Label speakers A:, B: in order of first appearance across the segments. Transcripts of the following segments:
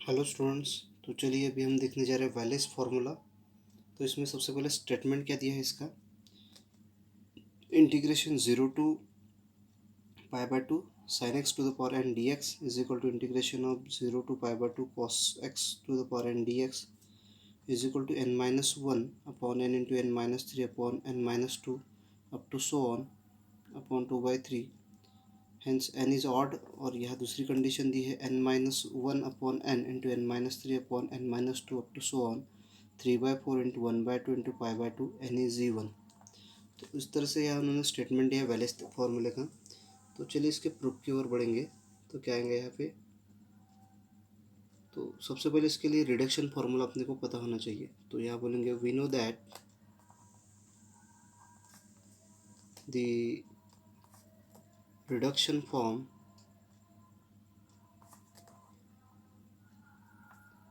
A: Hello students. तो चलिए अभी हम देखने जा रहे हैं वैलेस फार्मूला। तो इसमें सबसे पहले स्टेटमेंट क्या दिया है इसका, integration 0 to π/2 sin x to the power n dx is equal to integration of 0 to π/2 cos x to the power n dx is equal to n minus 1 upon n into n minus 3 upon n minus 2 up to so on upon 2/3। Hence n is odd और यह दूसरी condition दी है n minus 1 upon n into n minus 3 upon n minus 2 up to so on 3/4 into 1/2 into π/2 n is even. तो इस तरह से यहाँ उन्होंने स्टेटमेंट दिया वैलेस फार्मूले का। तो चलिए इसके प्रूफ की ओर बढ़ेंगे। तो क्या आएंगे यहाँ पे, तो सबसे पहले इसके लिए रिडक्शन फार्मूला अपने को पता होना चाहिए। तो यहाँ बोलेंगे we know that the reduction form,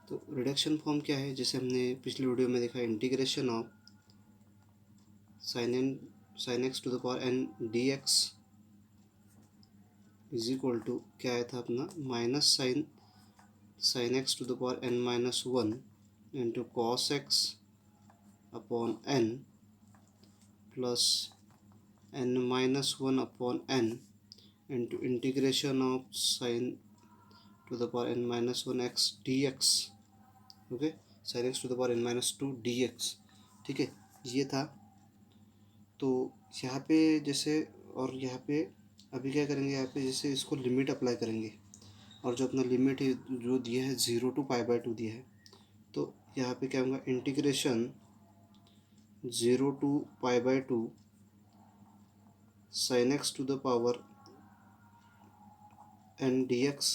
A: तो रिडक्शन फॉर्म क्या है, जैसे हमने पिछले वीडियो में देखा, integration of sine x to the power n d x is equal to क्या आया था अपना, minus sine x to the power n minus 1 into cos x upon n plus n minus 1 upon n into integration of sine to the power n minus 1 x D x. Okay, sine x to the power n minus 2 d x. ठीक है, ये था। तो यहाँ पे जैसे, और यहाँ पे अभी क्या करेंगे, यहाँ पे जैसे इसको लिमिट अप्लाई करेंगे, और जो अपना लिमिट है जो दिया है 0 to π/2 दिया है। तो यहाँ पे क्या होगा, integration 0 to π/2 sine x to the power n d x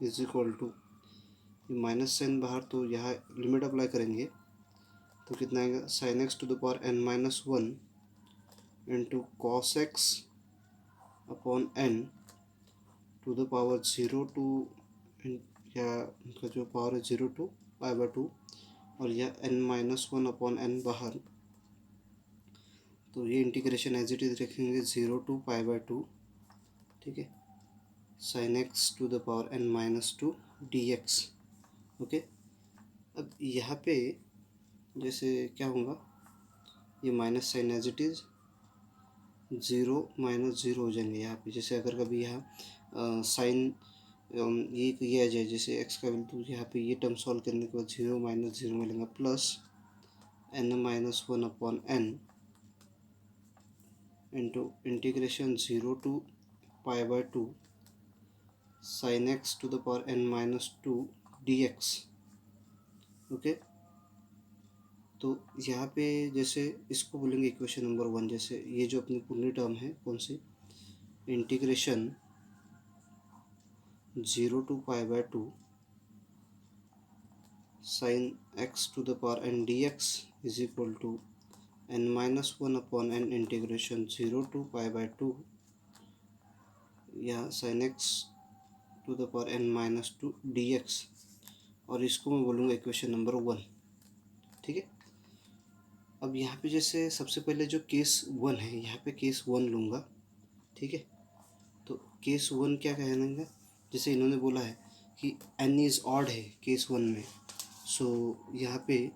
A: is equal to, minus sine बाहर, तो यहाँ लिमिट अप्लाई करेंगे तो कितना आएगा, sine x to the power n minus 1 into cos x upon n to the power 0 to, या उनका जो पावर है 0 to π/2, और यह n माइनस 1 अपॉन एन बाहर। तो ये इंटीग्रेशन एज इट इज रखेंगे 0 to π/2। ठीक है, sine x to the power n minus 2 d x. Okay, अब यहाँ पे जैसे क्या होगा, ये minus sine as it is 0 minus 0 हो जाएंगे यहाँ पे। जैसे अगर कभी यहाँ साइन ये किया जाए, जैसे एक्स का वैल्यू, तो यहाँ पे ये टर्म सॉल्व करने के बाद 0 माइनस 0 मिलेगा plus n minus 1 upon n into integration 0 to π/2 sine x to the power n minus 2 d x. Okay, तो यहाँ पे जैसे इसको बोलेंगे इक्वेशन नंबर 1। जैसे ये जो अपनी पूरी टर्म है कौन सी, integration 0 to π/2 sine x to the power n d x is equal to n minus 1 upon n integration 0 to π/2 या sine x to the power n minus 2 d x, और इसको मैं बोलूँगा इक्वेशन नंबर 1। ठीक है, अब यहाँ पे जैसे सबसे पहले जो केस 1 है, यहाँ पे केस 1 लूँगा। ठीक है, तो केस 1 क्या कहना, जैसे इन्होंने बोला है कि n इज़ ऑड है केस 1 में, सो यहाँ पे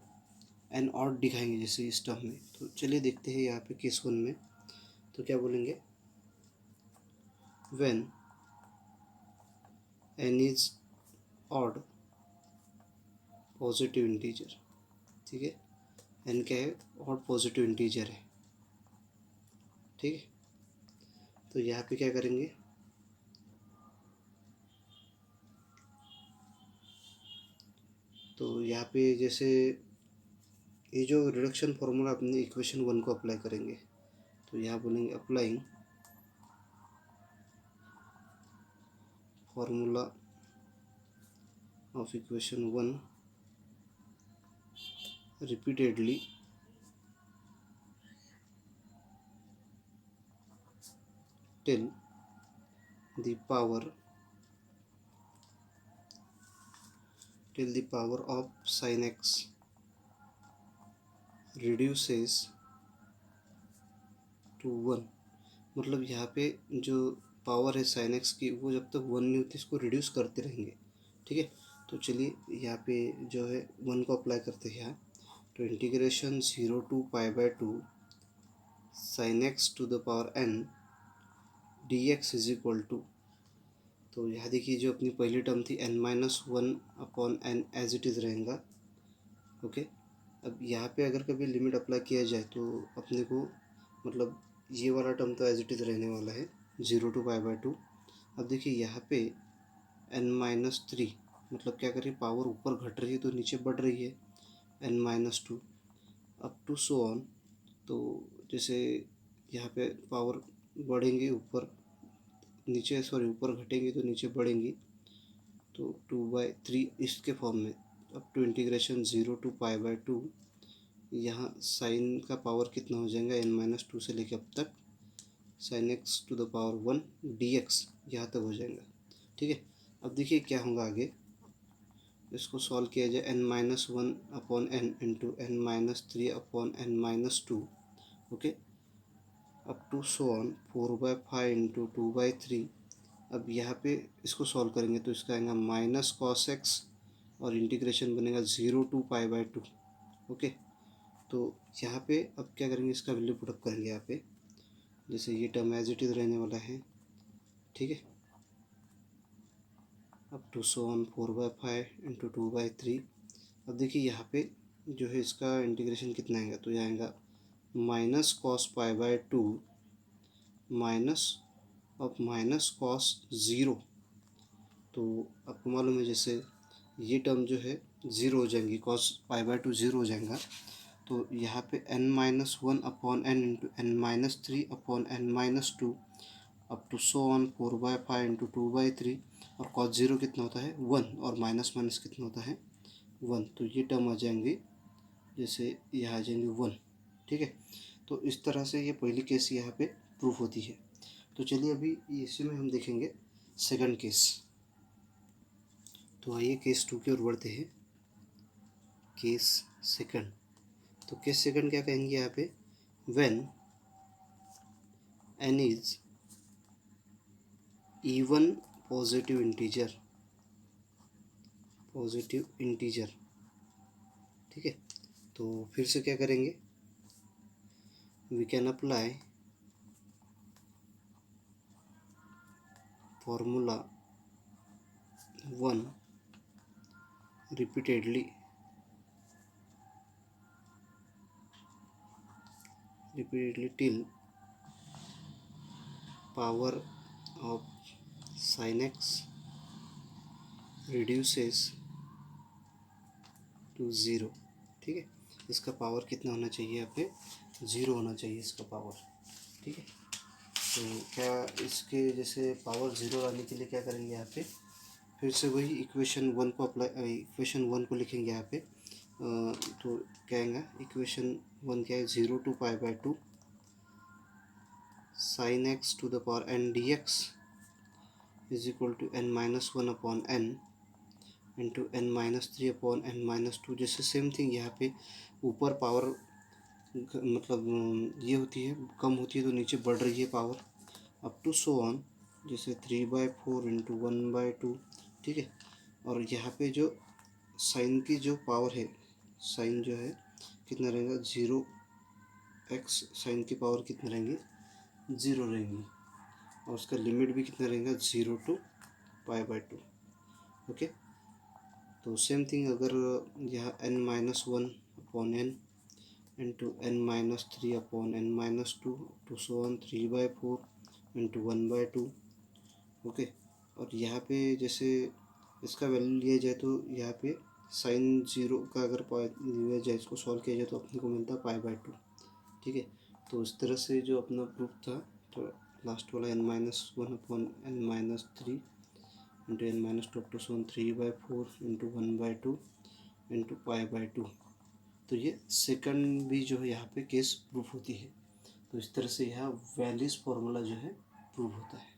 A: n ऑड दिखाएंगे जैसे इस टर्म में। तो चलिए देखते हैं यहाँ पे केस 1 में। तो क्या बोलेंगे, when n is odd positive integer. ठीक है, n क्या है, ऑड पॉजिटिव इंटीजर है। ठीक है, तो यहाँ पे क्या करेंगे, तो यहाँ पे जैसे ये जो रिडक्शन फार्मूला अपने इक्वेशन 1 को अप्लाई करेंगे। तो यहाँ बोलेंगे applying formula of equation 1 repeatedly till the power of sin x reduces to 1। मतलब यहाँ पे जो पावर है साइन एक्स की, वो जब तक 1 नहीं होती इसको रिड्यूस करते रहेंगे। ठीक है, तो चलिए यहाँ पे जो है 1 को अप्लाई करते हैं यहाँ। तो integration 0 to π/2 sin x to the power n dx is equal to, तो यहाँ देखिए जो अपनी पहली टर्म थी n-1/n एज इट इज़ रहेगा। ओके, अब यहाँ पे अगर कभी लिमिट अप्लाई किया जाए तो अपने को मतलब ये वाला टर्म तो एज इट इज़ रहने वाला है 0 to π/2। अब देखिए यहाँ पे n-3 मतलब क्या करिए, पावर ऊपर घट रही है तो नीचे बढ़ रही है n-2 up to so on. तो जैसे यहाँ पे पावर बढ़ेंगी ऊपर, नीचे सॉरी ऊपर घटेंगी तो नीचे बढ़ेंगी, तो 2/3 इसके फॉर्म में अप टू इंटीग्रेशन 0 to π/2। यहाँ साइन का पावर कितना हो जाएगा n-2 से लेकर अब तक sin x to the power 1 dx यहाँ तक हो जाएगा। ठीक है, अब देखिए क्या होगा आगे, इसको सॉल्व किया जाए n-1/n into n-3/n-2। Okay, up to so on 4/5 into 2/3। अब यहाँ पे इसको सॉल्व करेंगे तो इसका आएगा माइनस कॉस एक्स और इंटीग्रेशन बनेगा 0 to π/2। ओके, तो यहाँ पे अब क्या करेंगे, इसका वैल्यू पुटअप करेंगे यहाँ पे, जैसे ये टर्म एज इट इज़ रहने वाला है। ठीक है, up to so on 4/5 into 2/3। अब देखिए यहाँ पे जो है इसका इंटीग्रेशन कितना आएगा, तो यहाँ आएगा माइनस कॉस π/2 माइनस कॉस 0। तो आपको मालूम है जैसे ये टर्म जो है ज़ीरो हो जाएंगी, कॉस π/2 ज़ीरो हो जाएगा। तो यहाँ पे n-1/n into n-3/n-2 up to so on 4/5 into 2/3। और कॉस 0 कितना होता है 1 और माइनस माइनस कितना होता है 1, तो ये टर्म आ जाएंगे जैसे यहाँ आ जाएंगे 1। ठीक है, तो इस तरह से ये पहली केस यहाँ पे प्रूफ होती है। तो चलिए अभी इसी में हम देखेंगे सेकंड केस। तो आइए केस 2 की ओर बढ़ते हैं। केस सेकंड, तो केस सेकंड क्या कहेंगे यहाँ पे, when n is even positive integer. ठीक है, तो फिर से क्या करेंगे, we can apply formula 1 repeatedly till power of sin x reduces to 0। ठीक है, इसका पावर कितना होना चाहिए यहाँ पे 0 होना चाहिए इसका पावर। ठीक है, तो क्या इसके जैसे पावर 0 लाने के लिए क्या करेंगे यहाँ पे, फिर से वही इक्वेशन 1 को इक्वेशन 1 को लिखेंगे यहाँ पे। तो क्या आएगा, इक्वेशन 1 क्या है, 0 to π/2 sin x to the power n dx is equal to n-1/n into n-3/n-2। जैसे सेम थिंग यहाँ पे ऊपर पावर मतलब ये होती है कम होती है तो नीचे बढ़ रही है power up to so on, जैसे 3/4 इंटू 1/2। ठीक है, और यहाँ पे जो साइन की जो पावर है, साइन जो है कितना रहेगा 0x, साइन की पावर कितनी रहेंगी 0 रहेंगी, और उसका लिमिट भी कितना रहेगा 0 to π/2। ओके, तो सेम थिंग अगर यहाँ n-1/n into n-3/n-2 to so on 3/4 into 1/2। Okay, और यहाँ पे जैसे इसका वैल्यू लिया जाए तो यहाँ पे साइन 0 का अगर लिया जाए, इसको सॉल्व किया जाए तो अपने को मिलता है π/2। ठीक है, तो इस तरह से जो अपना प्रूफ था, तो लास्ट वाला n-1/n-3 into n-2 to so on 3/4 into 1/2 into π/2। तो ये सेकंड भी जो है यहाँ पे केस प्रूफ होती है। तो इस तरह से यहाँ वैलिस फार्मूला जो है प्रूफ होता है।